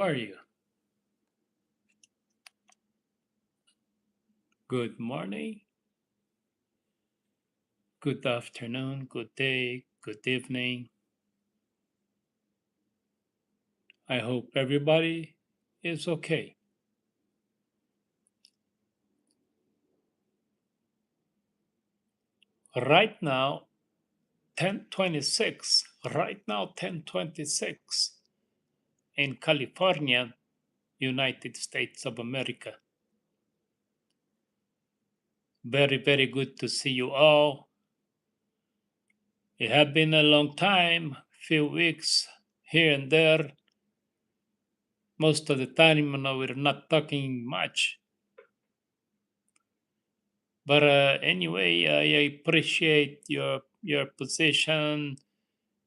How are you? Good morning, good afternoon, good day, good evening. I hope everybody is okay. Right now, 10:26. Right now, 10:26 in California, United States of America. Very, very good to see you all. It has been a long time, few weeks here and there. Most of the time, we're not talking much. But anyway, I appreciate your position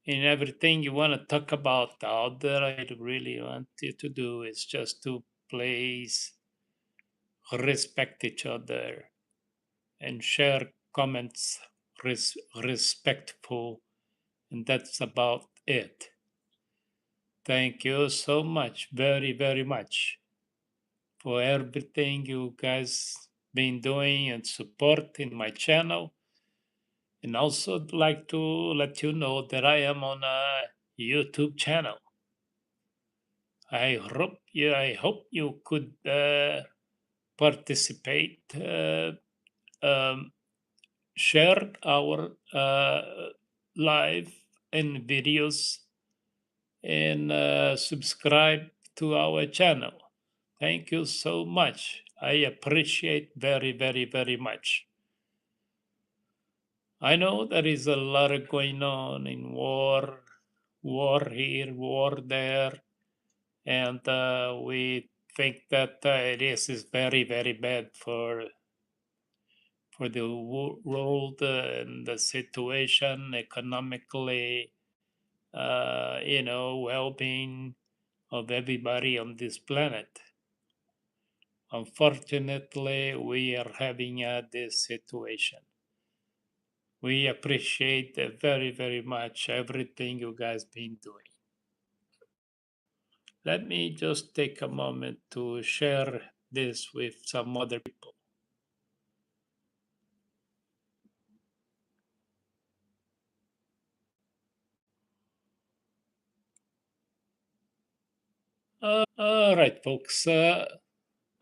in everything you want to talk about. All that I really want you to do is just to please respect each other and share comments respectful, and that's about it. Thank you so much, very very much, for everything you guys been doing and supporting my channel. And also like to let you know that I am on a YouTube channel. I hope you could participate, um, share our live and videos, and subscribe to our channel. Thank you so much. I appreciate very, very, very much. I know there is a lot going on in war here, war there, and we think that this is very, very bad for the world and the situation economically, well-being of everybody on this planet. Unfortunately, we are having this situation. We appreciate very, very much everything you guys been doing. Let me just take a moment to share this with some other people. All right, folks.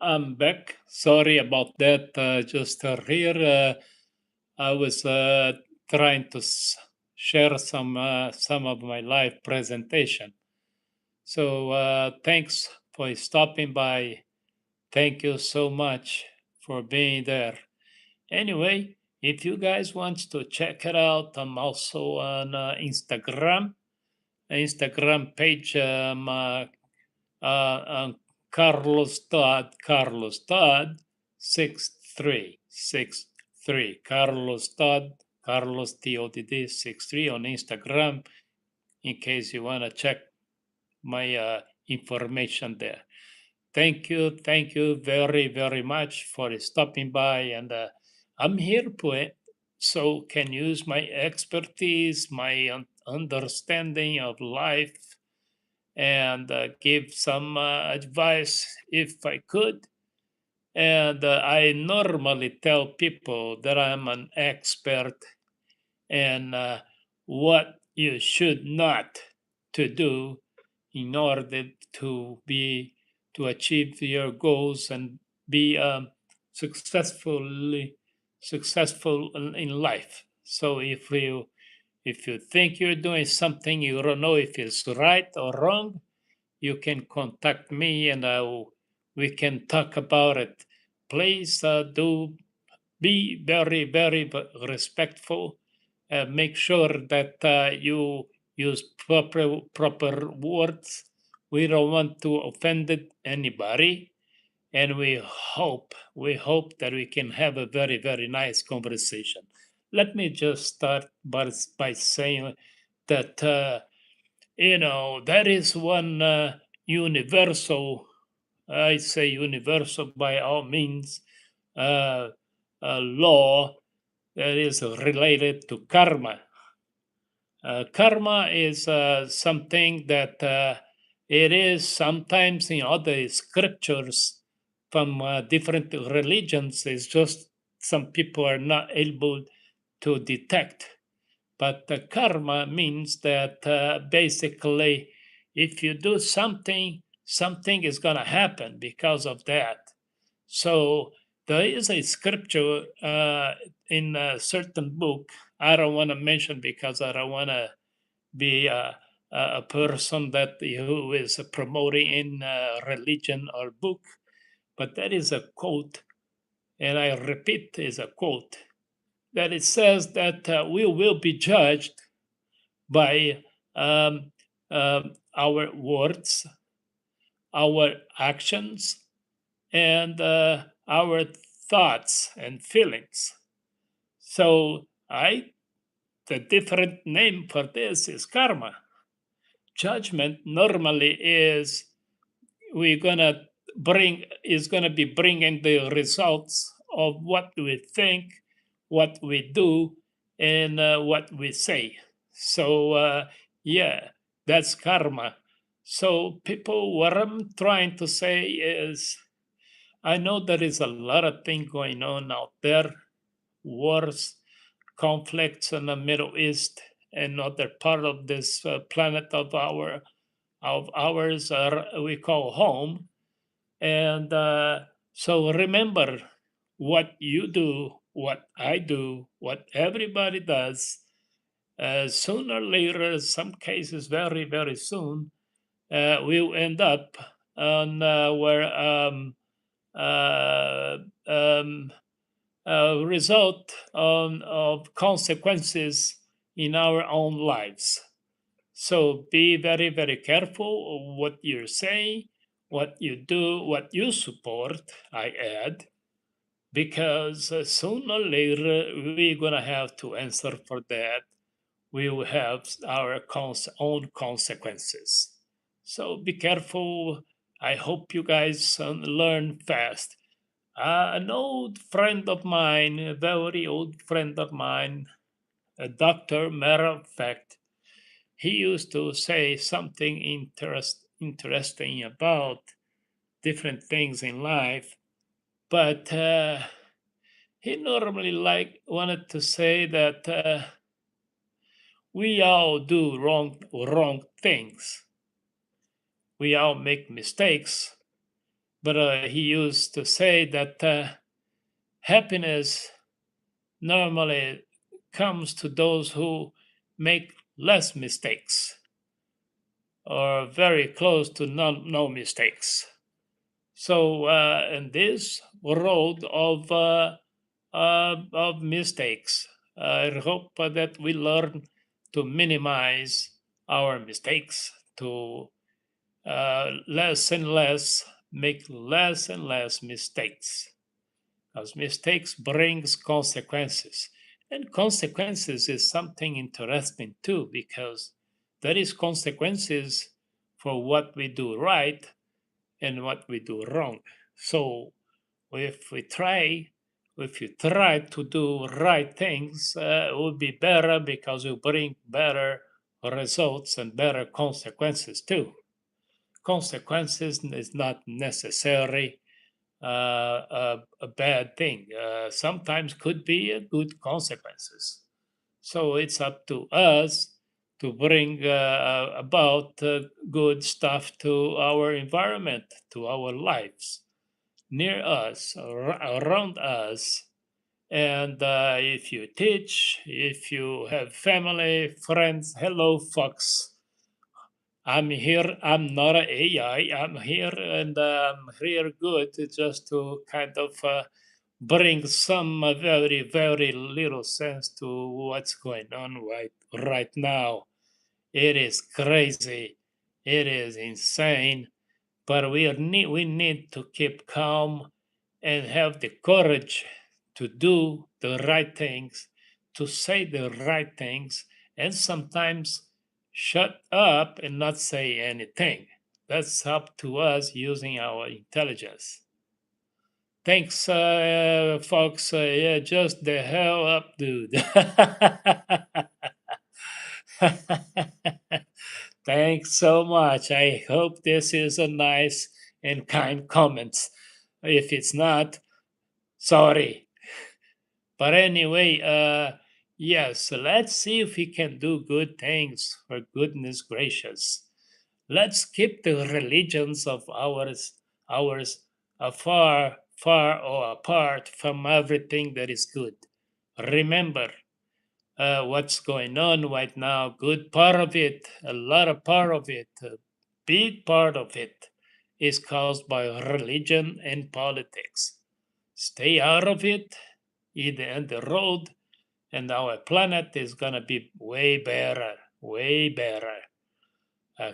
I'm back. Sorry about that. Just here, I was trying to share some of my live presentation. So thanks for stopping by. Thank you so much for being there. Anyway, if you guys want to check it out, I'm also on Instagram page. Uh, Carlos Todd 6363. Carlos Todd, Carlos TODD 63 on Instagram, in case you want to check my information there. Thank you very, very much for stopping by. And I'm here so can use my expertise, my understanding of life, and give some advice if I could. And I normally tell people that I'm an expert in what you should not to do in order to achieve your goals and be successful in life. So if you think you're doing something, you don't know if it's right or wrong, you can contact me, and we can talk about it. Please do be very, very respectful. Make sure that you use proper words. We don't want to offend anybody, and we hope that we can have a very, very nice conversation. Let me just start by saying that that is one universal. I say universal by all means. Uh, Law that is related to karma. Karma is something that It is sometimes in other scriptures from different religions. It's just some people are not able to detect. But the karma means that basically, if you do something, something is going to happen because of that. So there is a scripture in a certain book. I don't want to mention because I don't want to be a person that who is promoting in religion or book. But that is a quote, and I repeat, is a quote that it says that we will be judged by um, our words, our actions, and our thoughts and feelings. So the different name for this is karma. Judgment normally is we're gonna bring is gonna be bringing the results of what we think, what we do, and what we say. So yeah, that's karma. So people, what I'm trying to say is, I know there is a lot of things going on out there, wars, conflicts in the Middle East and other part of this planet of ours we call home. And so remember, what you do, what I do, what everybody does, sooner or later, some cases very, very soon, we'll end up on where uh, um, result of consequences in our own lives. So be very, very careful of what you say, what you do, what you support, I add, because sooner or later we're going to have to answer for that. We will have our own consequences. So be careful. I hope you guys learn fast. An old friend of mine, a very old friend of mine, a doctor, matter of fact, he used to say something interesting about different things in life, but he normally wanted to say that we all do wrong things. We all make mistakes, but he used to say that happiness normally comes to those who make less mistakes or very close to no mistakes. So, in this road of mistakes, I hope that we learn to minimize our mistakes, to less and less make less and less mistakes, because mistakes brings consequences, and consequences is something interesting too, because there is consequences for what we do right and what we do wrong. So if we try, if you try to do right things, it will be better because you bring better results and better consequences too. Consequences is not necessarily a bad thing. Sometimes could be a good consequences. So it's up to us to bring about good stuff to our environment, to our lives, near us, around us. And if you teach, if you have family, friends, hello, folks. I'm here. I'm not an AI. I'm here and I'm here good just to kind of bring some very, very little sense to what's going on right now. It is crazy. It is insane. But we need to keep calm and have the courage to do the right things, to say the right things, and sometimes shut up and not say anything. That's up to us using our intelligence. Thanks, folks. Yeah, just the hell up, dude. Thanks so much. I hope this is a nice and kind comment. If it's not, sorry. But anyway, yes, let's see if we can do good things, for goodness gracious. Let's keep the religions of ours far, far or apart from everything that is good. Remember, what's going on right now, good part of it, a lot of part of it, a big part of it is caused by religion and politics. Stay out of it, either on the road, and our planet is going to be way better, way better.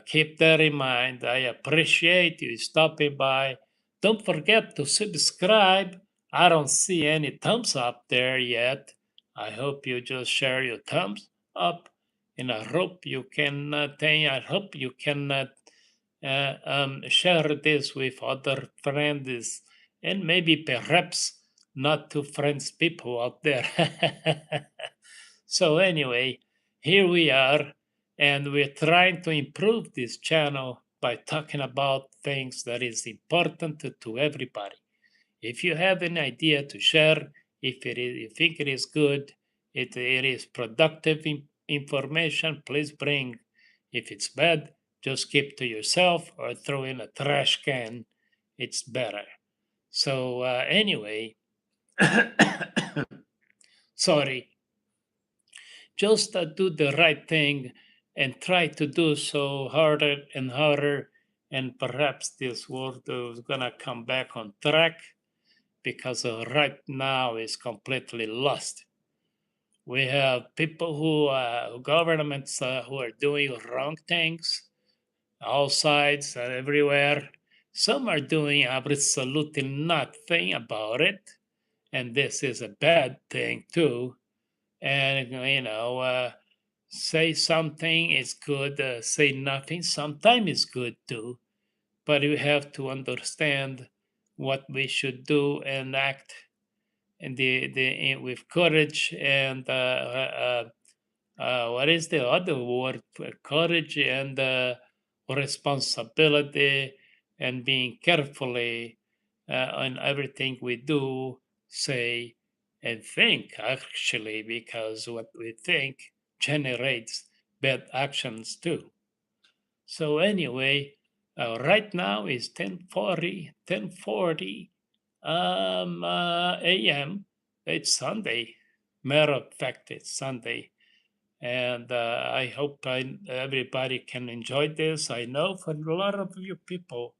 Keep that in mind. I appreciate you stopping by. Don't forget to subscribe. I don't see any thumbs up there yet. I hope you just share your thumbs up, and I hope you can. I hope you can share this with other friends, and maybe perhaps not too friends people out there. So anyway, here we are, and we're trying to improve this channel by talking about things that is important to everybody. If you have an idea to share, if you think it is good, it is productive information, please bring. If it's bad, just keep to yourself or throw in a trash can. It's better. So anyway, sorry, just do the right thing and try to do so harder and harder, and perhaps this world is gonna come back on track, because right now is completely lost. We have people governments who are doing wrong things, all sides and everywhere. Some are doing absolutely nothing about it, and this is a bad thing too. And say something is good, say nothing sometimes is good too. But we have to understand what we should do and act and with courage and what is the other word for courage and responsibility, and being carefully on everything we do, say, and think, actually, because what we think generates bad actions too. So anyway, right now is 10:40 a.m. It's Sunday. Matter of fact, it's Sunday. And I hope everybody can enjoy this. I know for a lot of you people,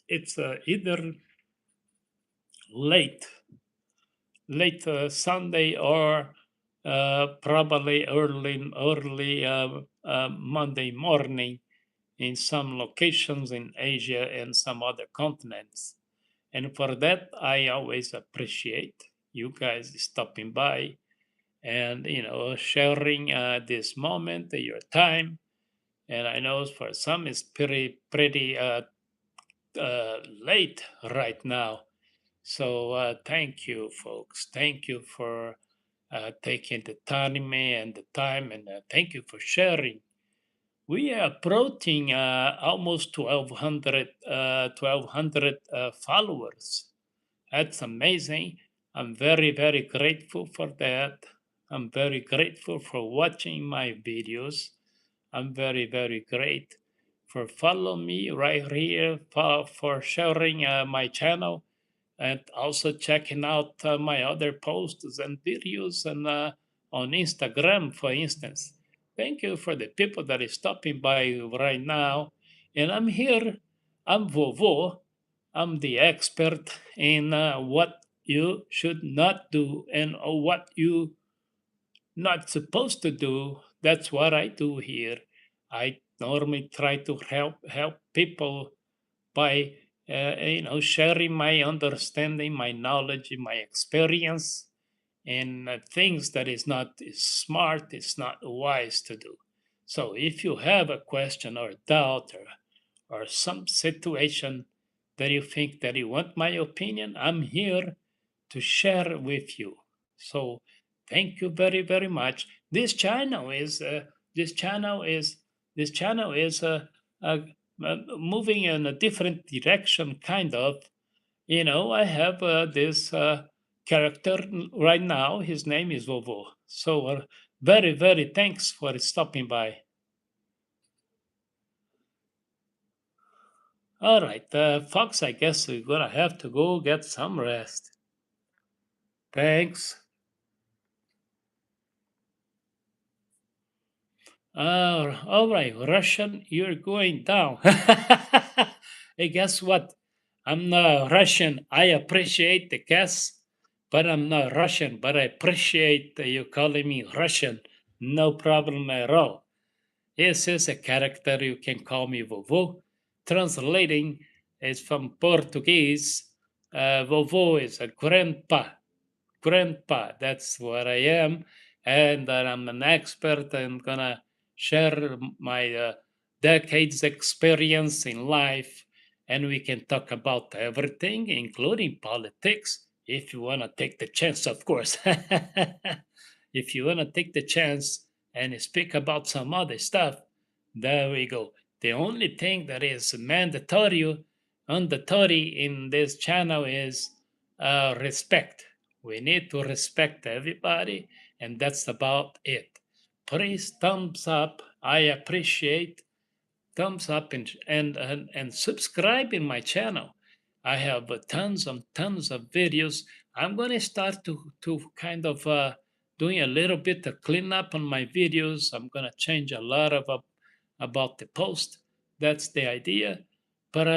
it's either late, late Sunday, or probably early Monday morning in some locations in Asia and some other continents. And for that, I always appreciate you guys stopping by and sharing this moment, your time. And I know for some it's pretty late right now. So thank you, folks. Thank you for taking the time and thank you for sharing. We are approaching almost 1,200 followers. That's amazing. I'm very, very grateful for that. I'm very grateful for watching my videos. I'm very, very great for follow me right here, for sharing my channel, and also checking out my other posts and videos and on Instagram, for instance. Thank you for the people that is stopping by right now. And I'm here. I'm Vovo. I'm the expert in what you should not do and what you not supposed to do. That's what I do here. I normally try to help people by sharing my understanding, my knowledge, my experience, and things that is not smart, it's not wise to do. So if you have a question or doubt, or some situation that you think that you want my opinion, I'm here to share with you. So thank you very, very much. This channel is this channel is this channel is uh, moving in a different direction, kind of. I have this character right now. His name is Vovo. So very, very thanks for stopping by. All right, Fox, I guess we're gonna have to go get some rest. Thanks. All right, Russian, you're going down. Hey, guess what? I'm not Russian. I appreciate the guess, but I'm not Russian. But I appreciate you calling me Russian. No problem at all. This is a character you can call me Vovô. Translating is from Portuguese. Vovô is a grandpa. That's what I am, and I'm an expert. I'm gonna share my decades experience in life, and we can talk about everything, including politics, if you wanna take the chance, of course. If you wanna take the chance and speak about some other stuff, there we go. The only thing that is mandatory in this channel is respect. We need to respect everybody, and that's about it. Please thumbs up. I appreciate thumbs up and subscribe in my channel. I have tons of videos. I'm going to start to kind of doing a little bit of cleanup on my videos. I'm going to change a lot of about the post. That's the idea. But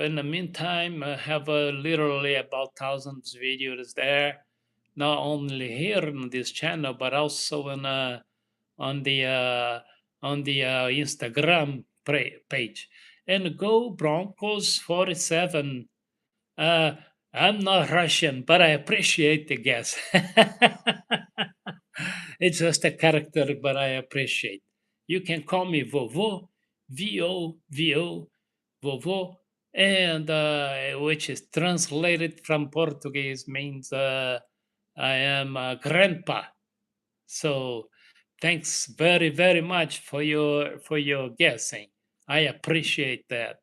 in the meantime, I have literally about thousands of videos there, not only here on this channel, but also on the uh, on the Instagram page. And go Broncos 47. Uh, I'm not Russian, but I appreciate the guess. It's just a character, but I appreciate. You can call me Vovo, V-O-V-O, Vovo, and which is translated from Portuguese means I am a grandpa. So thanks very, very much for your guessing. I appreciate that.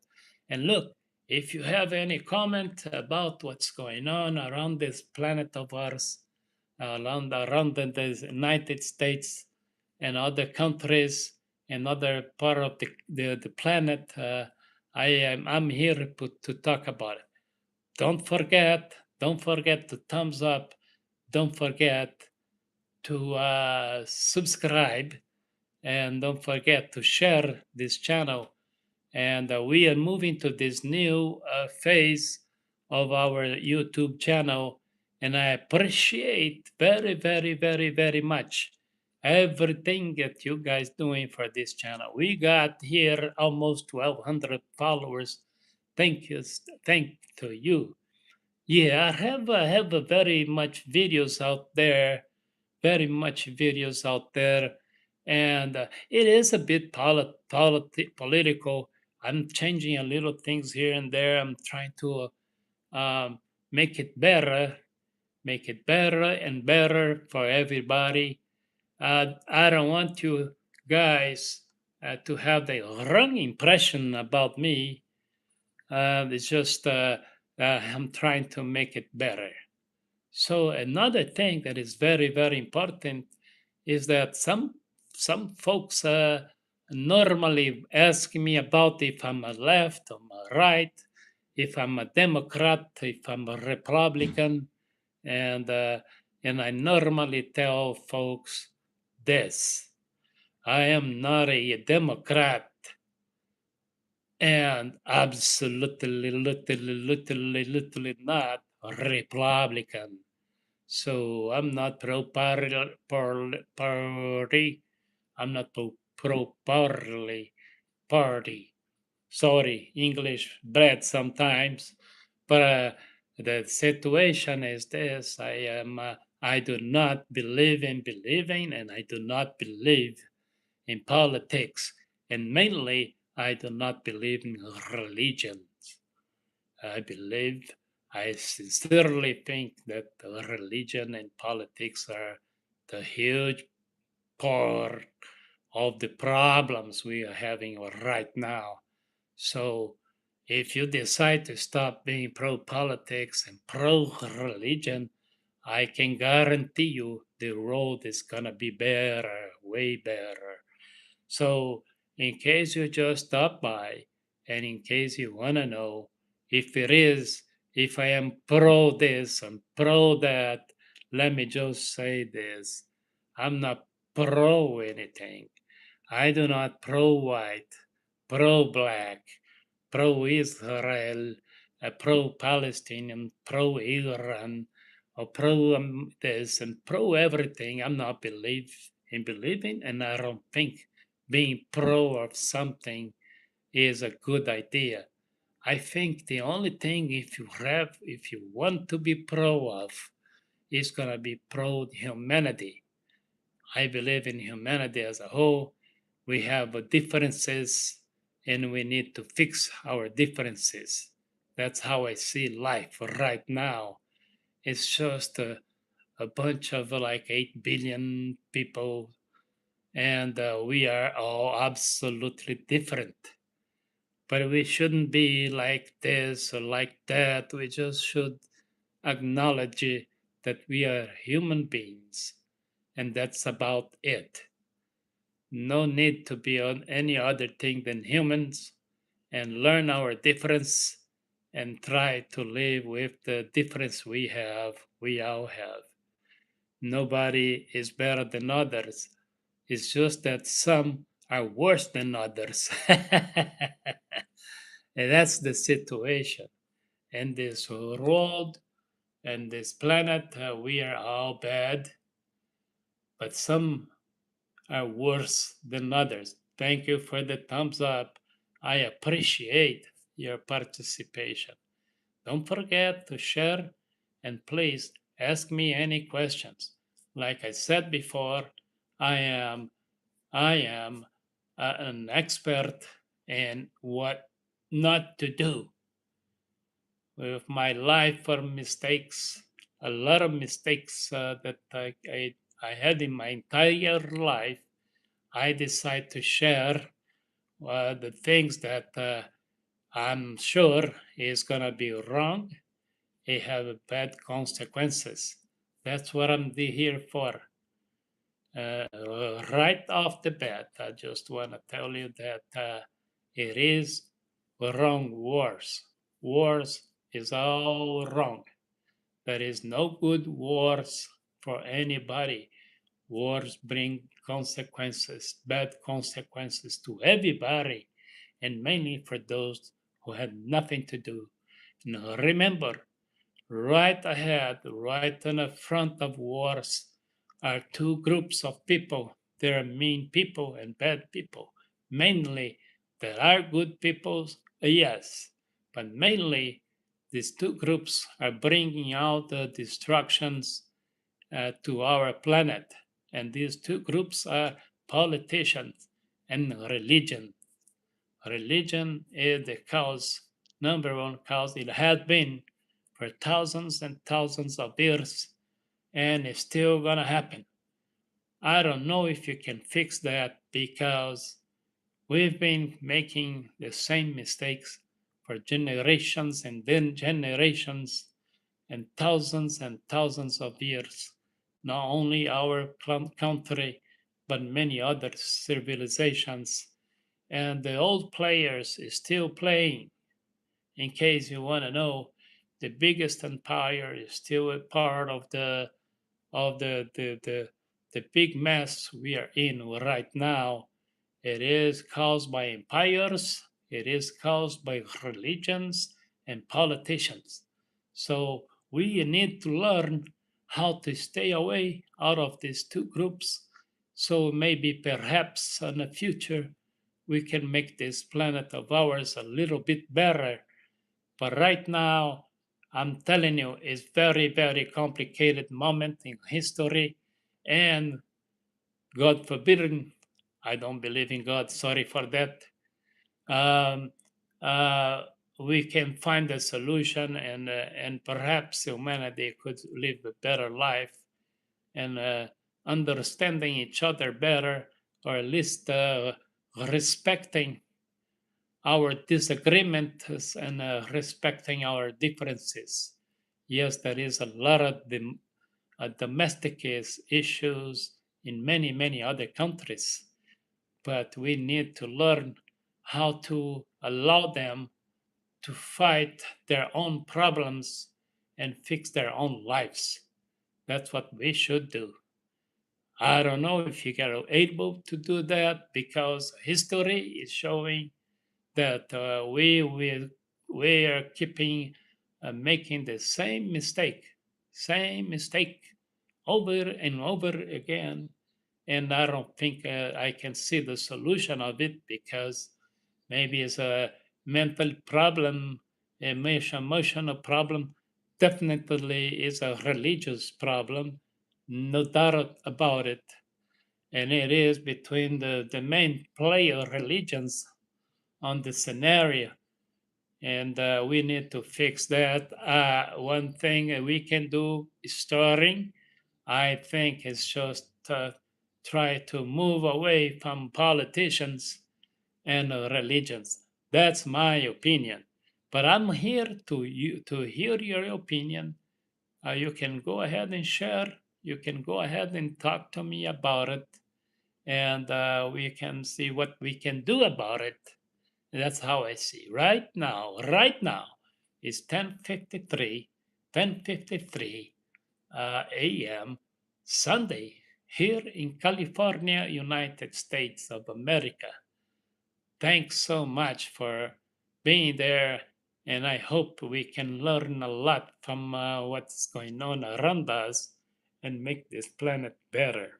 And look, if you have any comment about what's going on around this planet of ours, around the United States and other countries and other part of the planet, I'm here to talk about it. Don't forget to thumbs up. Don't forget to subscribe, and don't forget to share this channel. And we are moving to this new phase of our YouTube channel, and I appreciate very, very, very, very much everything that you guys doing for this channel. We got here almost 1,200 followers. Thank you, thank to you. Yeah, I have a very much videos out there, very much videos out there, and it is a bit political. I'm changing a little things here and there. I'm trying to um, make it better, make it better and better for everybody. I don't want you guys to have the wrong impression about me. It's just I'm trying to make it better. So another thing that is very, very important is that some folks normally ask me about if I'm a left or a right, if I'm a Democrat, if I'm a Republican, and uh, and I normally tell folks this: I am not a Democrat, and absolutely, literally not a Republican. So I'm not party. I'm not pro party. Sorry, English bad sometimes, but the situation is this: I do not believe in believing, and I do not believe in politics, and mainly I do not believe in religions. I believe, I sincerely think that religion and politics are the huge part of the problems we are having right now. So if you decide to stop being pro politics and pro religion, I can guarantee you the road is gonna be better, way better. So, in case you just stop by, and in case you want to know if it is, if I am pro this and pro that, let me just say this. I'm not pro anything. I do not pro white, pro black, pro Israel, pro Palestinian, pro Iran, or pro this and pro everything. I'm not believing, and I don't think being pro of something is a good idea. I think the only thing if you want to be pro of, is gonna be pro humanity. I believe in humanity as a whole. We have differences and we need to fix our differences. That's how I see life right now. It's just a bunch of like 8 billion people, and we are all absolutely different. But we shouldn't be like this or like that. We just should acknowledge that we are human beings, and that's about it. No need to be on any other thing than humans, and learn our difference and try to live with the difference we all have. Nobody is better than others. It's just that some are worse than others. And that's the situation. In this world and this planet, we are all bad, but some are worse than others. Thank you for the thumbs up. I appreciate your participation. Don't forget to share and please ask me any questions. Like I said before, I am I am an expert in what not to do with my life for mistakes. A lot of mistakes that I had in my entire life. I decide to share the things that I'm sure is gonna be wrong. It have bad consequences. That's what I'm here for. Right off the bat, I just want to tell you that it is wrong wars. Wars is all wrong. There is no good wars for anybody. Wars bring consequences, bad consequences to everybody, and mainly for those who had nothing to do. Now remember, right ahead, right in the front of wars, are two groups of people. There are mean people and bad people. Mainly, there are good people, yes, but mainly these two groups are bringing out the destructions to our planet. And these two groups are politicians and religion. Religion is the cause, number one cause. It has been for thousands and thousands of years, and it's still gonna happen. I don't know if you can fix that because we've been making the same mistakes for generations and then generations and thousands of years. Not only our country, but many other civilizations. And the old players is still playing. In case you want to know, the biggest empire is still a part of the big mess we are in right now. It is caused by empires, it is caused by religions and politicians. So we need to learn how to stay away out of these two groups. So maybe perhaps in the future we can make this planet of ours a little bit better. But right now, I'm telling you, it's very, very complicated moment in history, and God forbidden, I don't believe in God. Sorry for that. Um, uh, we can find a solution, and perhaps humanity could live a better life and understanding each other better. or at least respecting our disagreements and respecting our differences. Yes, there is a lot of domestic issues in many, many other countries, but we need to learn how to allow them to fight their own problems and fix their own lives. That's what we should do. I don't know if you are able to do that because history is showing that we are keeping making the same mistake over and over again, and I don't think I can see the solution of it because maybe it's a mental problem, emotional problem. Definitely is a religious problem, no doubt about it. And it is between the main player religions on the scenario. And we need to fix that. One thing we can do is starting, I think, is just try to move away from politicians and religions. That's my opinion. But I'm here to hear your opinion. You can go ahead and share. You can go ahead and talk to me about it, and we can see what we can do about it. That's how I see. Right now, it's 10:53 a.m. Sunday here in California, United States of America. Thanks so much for being there, and I hope we can learn a lot from what's going on around us and make this planet better.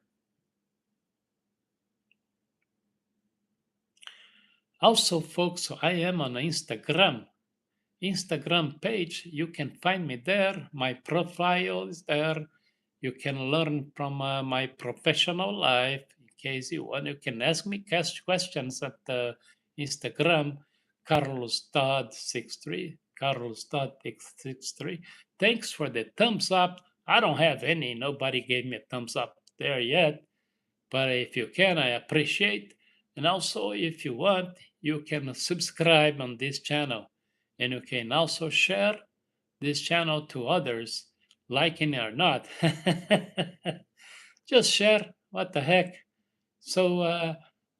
Also, folks, I am on Instagram page. You can find me there. My profile is there. You can learn from my professional life. In case you want, you can ask me questions at Instagram, Carlos Todd 63. Carlos Todd 63. Thanks for the thumbs up. I don't have any. Nobody gave me a thumbs up there yet. But if you can, I appreciate. And also, if you want, you can subscribe on this channel. And you can also share this channel to others, liking it or not. Just share. What the heck? So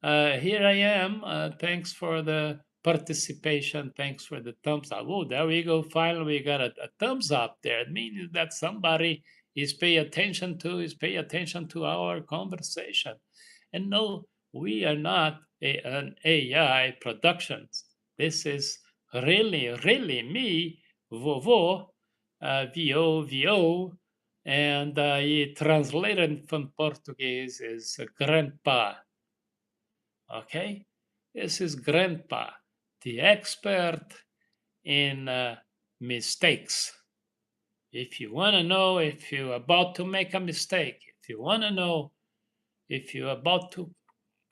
here I am. Thanks for the participation. Thanks for the thumbs up. Oh, there we go. Finally, we got a thumbs up there. It means that somebody is pay attention to our conversation. And no, we are not an AI production. This is really me, Vovo, VO, and translated from Portuguese is grandpa. Okay, this is grandpa, the expert in mistakes. If you want to know if you're about to make a mistake, if you want to know if you're about to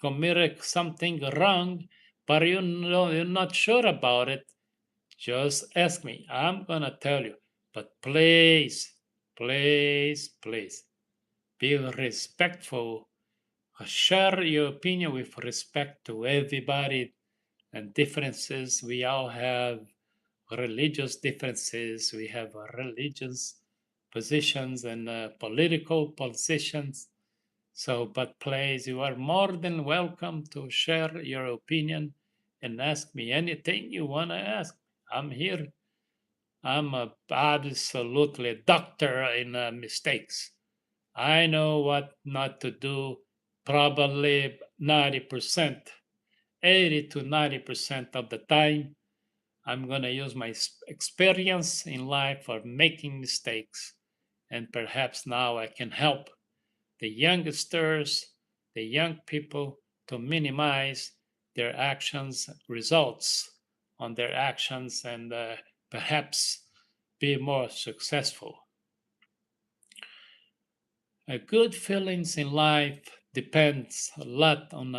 commit something wrong, but you know you're not sure about it, just ask me. I'm gonna tell you. But please, be respectful. Share your opinion with respect to everybody and differences. We all have religious differences. We have religious positions and political positions. So, but please, you are more than welcome to share your opinion and ask me anything you want to ask. I'm here. I'm a absolutely doctor in mistakes. I know what not to do probably 90%, 80 to 90% of the time. I'm going to use my experience in life for making mistakes. And perhaps now I can help the youngsters, the young people to minimize their actions, results on their actions, and perhaps be more successful. Good feelings in life depends a lot on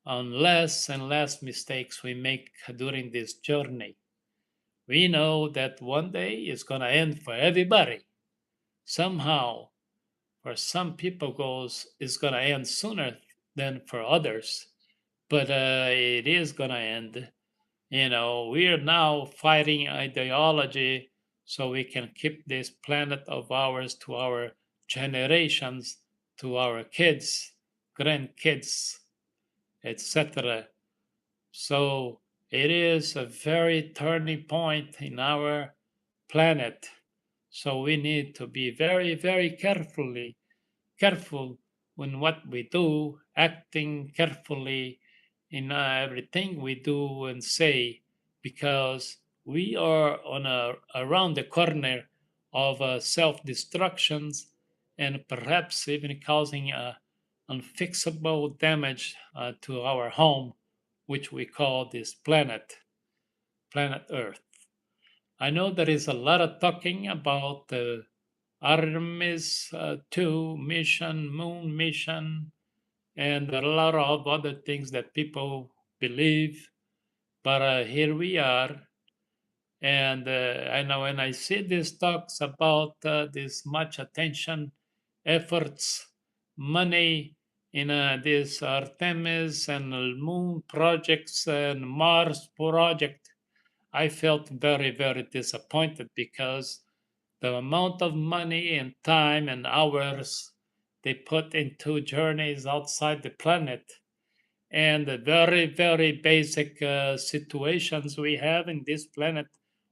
less and less mistakes we make during this journey. We know that one day is going to end for everybody. Somehow, for some people, goes is going to end sooner than for others. But it is going to end. We are now fighting ideology so we can keep this planet of ours to our generations, to our kids, grandkids, etc. So it is a very turning point in our planet. So we need to be very, very careful in what we do, acting carefully in everything we do and say, because we are around the corner of self-destructions and perhaps even causing unfixable damage to our home, which we call this planet Earth. I know there is a lot of talking about the Artemis 2 mission, moon mission, and a lot of other things that people believe. But here we are. And I know when I see these talks about this much attention, efforts, money in this Artemis and moon projects and Mars project, I felt very, very disappointed because the amount of money and time and hours they put into journeys outside the planet and the very, very basic situations we have in this planet,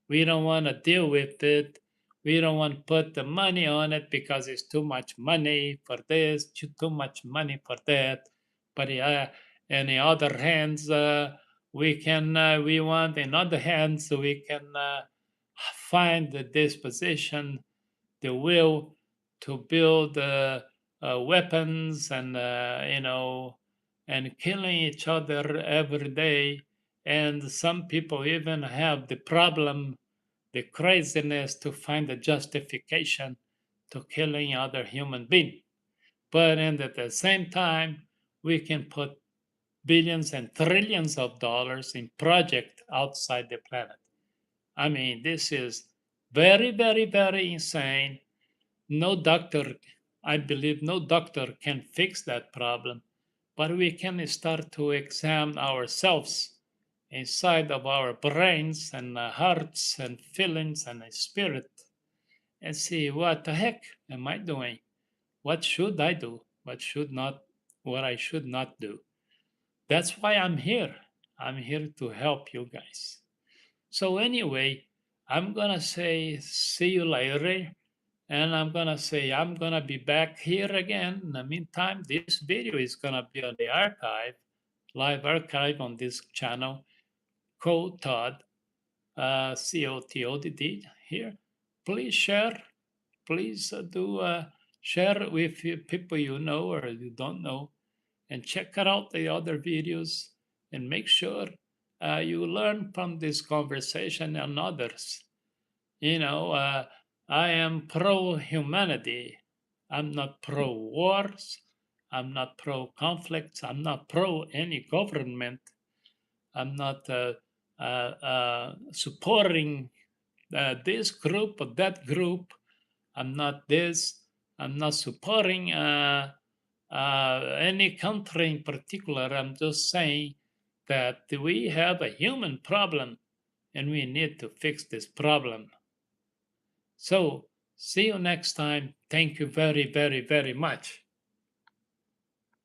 we don't want to deal with it. We don't want to put the money on it because it's too much money for this, too much money for that. But on the other hands, we want, in other hands, we can find the disposition, the will to build weapons and and killing each other every day. And some people even have the problem, the craziness to find a justification to killing other human being. But and at the same time, we can put billions and trillions of dollars in project outside the planet. I mean, this is very, very, very insane. No doctor, I believe, no doctor can fix that problem, but we can start to examine ourselves inside of our brains and hearts and feelings and spirit and see what the heck am I doing? What should I do? What I should not do. That's why I'm here. I'm here to help you guys. So anyway, I'm gonna say see you later. And I'm gonna say I'm gonna be back here again. In the meantime, this video is gonna be on the archive, live archive on this channel, COTodd, COTodd here. Please share. Please do share with people you know or you don't know, and check out the other videos and make sure you learn from this conversation and others. You know, I am pro humanity. I'm not pro wars. I'm not pro conflicts. I'm not pro any government. I'm not supporting this group or that group. I'm not this. I'm not supporting any country in particular. I'm just saying that we have a human problem and we need to fix this problem. So, see you next time. Thank you very, very, very much.